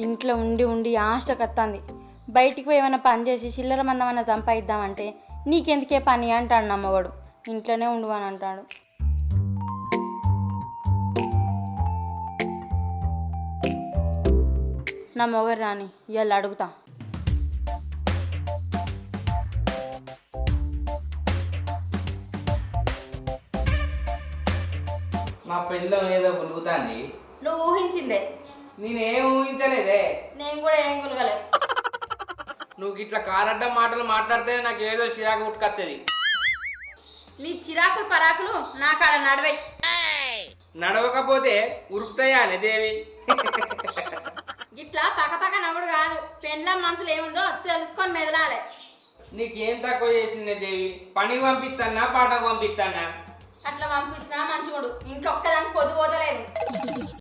ఇంట్లో ఉండి ఉండి ఆష్టకత్తాంది. బయటికి పోయి ఏమైనా పని చేసి చిల్లర మందమన్నా సంపాదిద్దామంటే నీకెందుకే పని అంటాడు నమ్మగడు. ఇంట్లోనే ఉండు అని అంటాడు. నా మొగరు రాని ఇవాళ అడుగుతా. మా పిల్లం ఏదో గులుగుతాంది. నువ్వు ఊహించిందే, నేనేం ఊహించలేదే. నేను కూడా ఏం గులగలే. నువ్వు ఇట్లా కారడ్డ మాటలు మాట్లాడితే నాకు ఏదో చిరాకు ఉట్టుకొస్తుంది. నీ చిరాకులు పరాకులు నా కాడ నడవై. నడవకపోతే ఉరుకుతాయా అనే దేవి. ఇట్లా పక్కపక్క నవ్వుడు కాదు, పెండ్ల మనసులు ఏముందో తెలుసుకొని మెదలాలి. నీకేం తక్కువ చేసిందే దేవి? పనికి పంపిస్తానా పాటకు పంపిస్తానా? అట్లా పంపించినా మంచిగుడు, ఇంట్లో ఒక్కదానికి పొద్దు పోతలేదు.